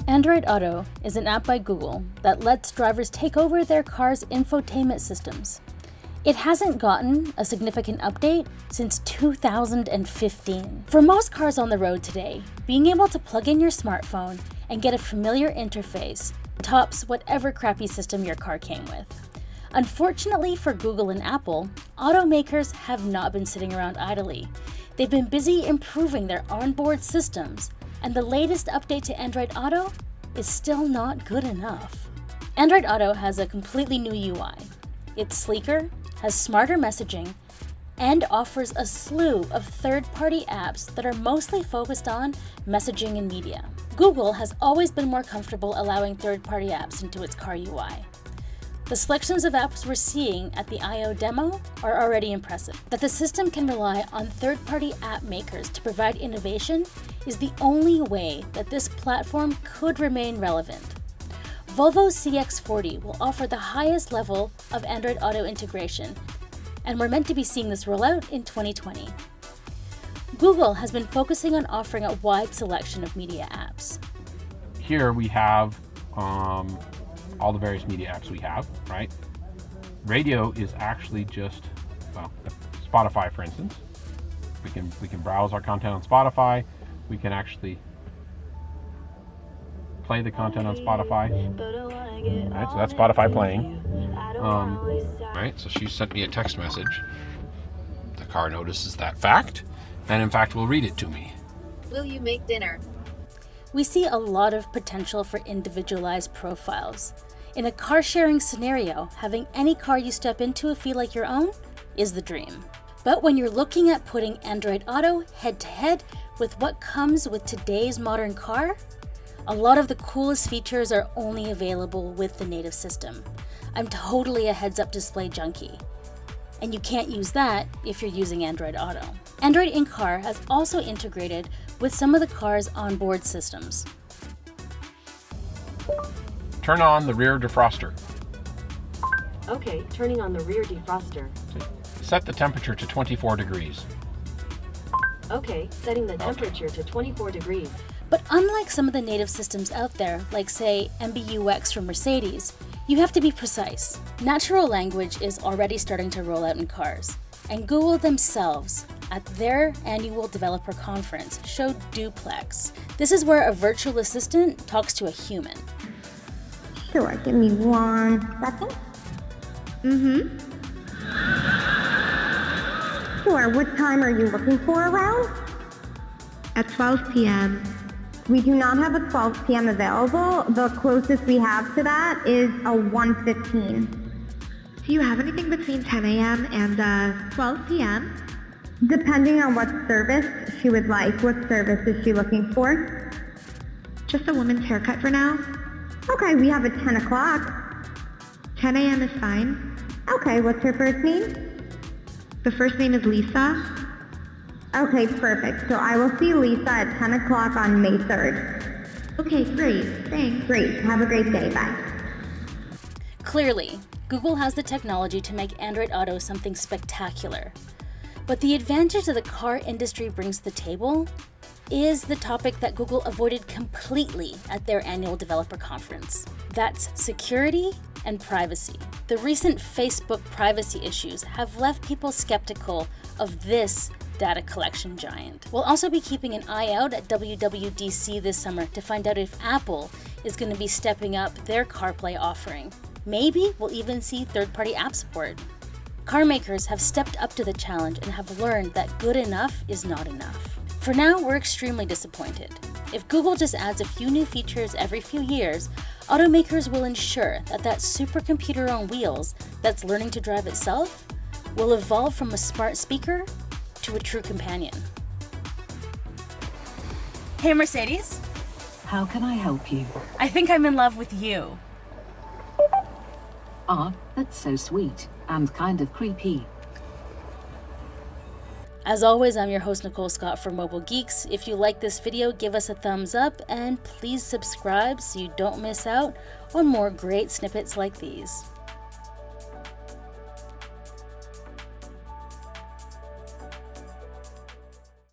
Android Auto is an app by Google that lets drivers take over their car's infotainment systems. It hasn't gotten a significant update since 2015. For most cars on the road today, being able to plug in your smartphone and get a familiar interface tops whatever crappy system your car came with. Unfortunately for Google and Apple, automakers have not been sitting around idly. They've been busy improving their onboard systems, and the latest update to Android Auto is still not good enough. Android Auto has a completely new UI. It's sleeker, has smarter messaging, and offers a slew of third-party apps that are mostly focused on messaging and media. Google has always been more comfortable allowing third-party apps into its car UI. The selections of apps we're seeing at the I/O demo are already impressive. That the system can rely on third-party app makers to provide innovation is the only way that this platform could remain relevant. Volvo CX40 will offer the highest level of Android Auto integration, and we're meant to be seeing this roll out in 2020. Google has been focusing on offering a wide selection of media apps. Here we have all the various media apps we have, right? Radio is actually just, well, Spotify, for instance. We can browse our content on Spotify. We can actually play the content on Spotify. All right, so that's Spotify playing. All right, so she sent me a text message. The car notices that fact, and in fact will read it to me. Will you make dinner? We see a lot of potential for individualized profiles. In a car-sharing scenario, having any car you step into feel like your own is the dream. But when you're looking at putting Android Auto head-to-head with what comes with today's modern car, a lot of the coolest features are only available with the native system. I'm totally a heads-up display junkie, and you can't use that if you're using Android Auto. Android in-car has also integrated with some of the car's onboard systems. Turn on the rear defroster. Okay, turning on the rear defroster. Set the temperature to 24 degrees. Okay, setting the temperature to 24 degrees. But unlike some of the native systems out there, like say MBUX from Mercedes, you have to be precise. Natural language is already starting to roll out in cars, and Google themselves, at their annual developer conference, showed Duplex. This is where a virtual assistant talks to a human. Sure, give me 1 second. Sure, what time are you looking for around? At 12 p.m. We do not have a 12 p.m. available. The closest we have to that is a 1:15. Do you have anything between 10 a.m. and 12 p.m.? Depending on what service she would like. What service is she looking for? Just a woman's haircut for now. Okay, we have a 10 o'clock. 10 a.m. is fine. Okay, what's her first name? The first name is Lisa. Okay, perfect. So I will see Lisa at 10 o'clock on May 3rd. Okay, great. Thanks. Great. Have a great day. Bye. Clearly, Google has the technology to make Android Auto something spectacular. But the advantage that the car industry brings to the table is the topic that Google avoided completely at their annual developer conference. That's security and privacy. The recent Facebook privacy issues have left people skeptical of this data collection giant. We'll also be keeping an eye out at WWDC this summer to find out if Apple is going to be stepping up their CarPlay offering. Maybe we'll even see third-party app support. Car makers have stepped up to the challenge and have learned that good enough is not enough. For now, we're extremely disappointed. If Google just adds a few new features every few years, automakers will ensure that that supercomputer on wheels that's learning to drive itself will evolve from a smart speaker to a true companion. Hey Mercedes, How can I help you? I think I'm in love with you. Ah, that's so sweet and kind of creepy. As always, I'm your host Nicole Scott for Mobile Geeks. If you like this video, give us a thumbs up and please subscribe so you don't miss out on more great snippets like these.